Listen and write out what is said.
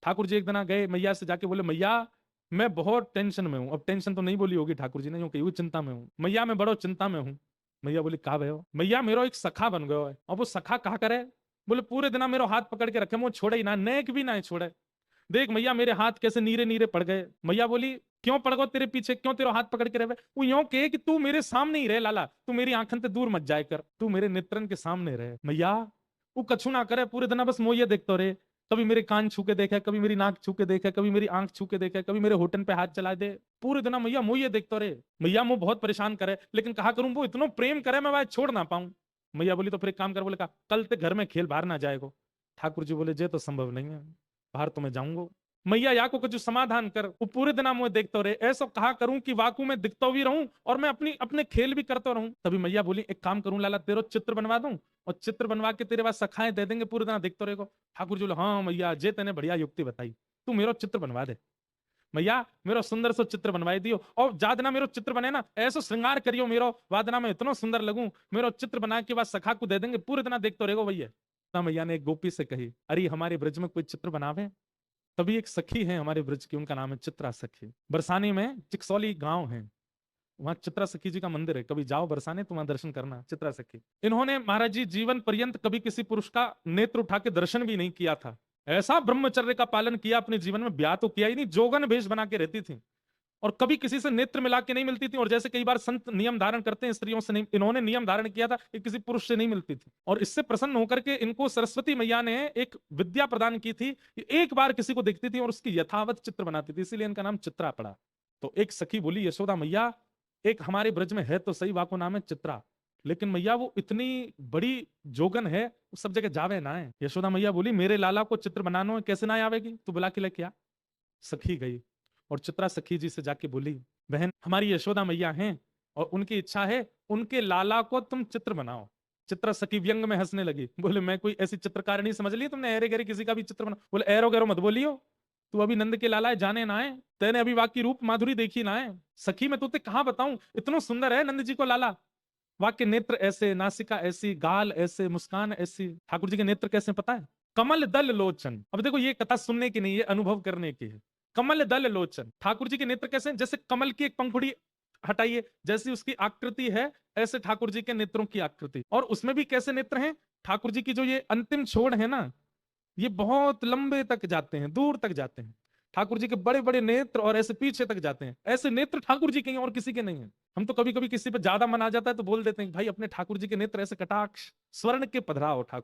ठाकुर जी एक दिन गए मैया से जाके बोले, मैया मैं बहुत टेंशन में हूं। अब टेंशन तो नहीं बोली होगी ठाकुर जी ने, यूं कही हुई चिंता में हूं। मैया मैं बड़ो चिंता में हूं। मैया बोली कहा भयो? मैया मेरो एक सखा बन गयो है। और वो सखा कहा करे? बोले पूरे दिन मेरो हाथ पकड़ के रखे, वो छोड़े ही ना, नेक भी ना छोड़े। देख मैया मेरे हाथ कैसे नीरे नीरे पड़ गए। मैया बोली क्यों पड़ गो तेरे पीछे, क्यों तेरा हाथ पकड़ के रहे? वो यूं कहे कि तू मेरे सामने ही रहे लाला, तू मेरी आंखन से दूर मत जाए कर, तू मेरे नेत्रन के सामने रहे। मैया वो कछु ना करे, पूरे दिन बस मोये देखते रहे। कभी मेरे कान छू के देखे, कभी मेरी नाक छू के देखे, कभी मेरी आंख छू के देखे, कभी मेरे होठन पे हाथ चला दे। पूरे दिन मैया मोये देखते रहे। मैया मुझे बहुत परेशान करे, लेकिन कहा करूं वो इतना प्रेम करे मैं वह छोड़ ना पाऊं। मैया बोली तो फिर एक काम कर। बोले कहा कल ते घर में खेल बाहर ना जाएगो। ठाकुर जी बोले जे तो संभव नहीं है, बाहर तो मैं जाऊंगा। मैया या को कुछ समाधान कर। वो पूरे दिन मुझे देखते रहे, ऐसा कहा करूं कि वाकू में दिखता भी रहूं और मैं अपनी अपने खेल भी करता रहूं। तभी मैया बोली एक काम करूं लाला, तेरा चित्र बनवा दूं और चित्र बनवा के तेरे पास सखाएं दे देंगे, पूरे दिन देखते रहेगा। ठाकुर जी बोले हाँ मैया जे तेने बढ़िया युक्ति बताई, तू मेरा चित्र बनवा दे। मैया मेरा सुंदर सो चित्र बनवाई दियो, और जादना मेरो चित्र बने ना ऐसो श्रृंगार करियो मेरो, वादना में इतना सुंदर लगूं, मेरो चित्र बना के बाद सखा को दे देंगे, पूरे दिन देखते रहेगा भैया। तब मैया ने एक गोपी से कही, अरे हमारे ब्रज में कोई चित्र बनावे। तभी एक सखी है हमारे ब्रज की, उनका नाम है चित्रा सखी। बरसाने में चिकसौली गांव है, वहां चित्रा सखी जी का मंदिर है। कभी जाओ बरसाने तो वहां दर्शन करना, चित्रा सखी। इन्होंने महाराज जी जीवन पर्यंत कभी किसी पुरुष का नेत्र उठा के दर्शन भी नहीं किया था। ऐसा ब्रह्मचर्य का पालन किया अपने जीवन में, ब्याह तो किया ही नहीं, जोगन भेष बना के रहती थी और कभी किसी से नेत्र मिला के नहीं मिलती थी। और जैसे कई बार संत नियम धारण करते हैं स्त्रियों से, नहीं, इन्होंने नियम धारण किया था कि किसी पुरुष से नहीं मिलती थी। और इससे प्रसन्न होकर के इनको सरस्वती मैया ने एक विद्या प्रदान की थी कि एक बार किसी को देखती थी और उसकी यथावत चित्र बनाती थी, इसीलिए इनका नाम चित्रा पड़ा। तो एक सखी बोली, यशोदा मैया एक हमारे ब्रज में है तो सही, वाको नाम है चित्रा, लेकिन मैया वो इतनी बड़ी जोगन है, वो सब जगह जावे ना है। यशोदा मैया बोली मेरे लाला को चित्र बनाना है, कैसे ना आवेगी, तू बुला के लेके आ। सखी गई और चित्रा सखी जी से जाके बोली, बहन हमारी यशोदा मैया हैं और उनकी इच्छा है उनके लाला को तुम चित्र बनाओ। चित्रा सखी व्यंग में हंसने लगी, बोले मैं कोई ऐसी चित्रकार नहीं समझ ली तुमने, एरे गरे किसी का भी चित्र बना। बोले एरो गैरो मत बोलियो, तू अभी नंद के लाला है, जाने ना है, तेने अभी वाकी रूप माधुरी देखी ना है। सखी मैं तुझे कहां बताऊं, इतना सुंदर है नंद जी को लाला, वाक्य नेत्र ऐसे, नासिका ऐसी, गाल ऐसे, मुस्कान ऐसी। ठाकुर जी के नेत्र कैसे पता है? कमल दल लोचन। अब देखो ये कथा सुनने की नहीं है, अनुभव करने की है। कमल दल लोचन, ठाकुर जी के नेत्र कैसे हैं? जैसे कमल की एक पंखुड़ी हटाइए, जैसी उसकी आकृति है ऐसे ठाकुर जी के नेत्रों की आकृति। और उसमें भी कैसे नेत्र हैं ठाकुर जी की? जो ये अंतिम छोड़ है ना, ये बहुत लंबे तक जाते हैं, दूर तक जाते हैं। ठाकुर जी के बड़े बड़े नेत्र और ऐसे पीछे तक जाते हैं। ऐसे नेत्र ठाकुर जी के हैं और किसी के नहीं है। हम तो कभी कभी किसी पे ज्यादा मन आ जाता है तो बोल देते हैं भाई अपने ठाकुर जी के नेत्र ऐसे कटाक्ष स्वर्ण के पधराओ ठाकुर।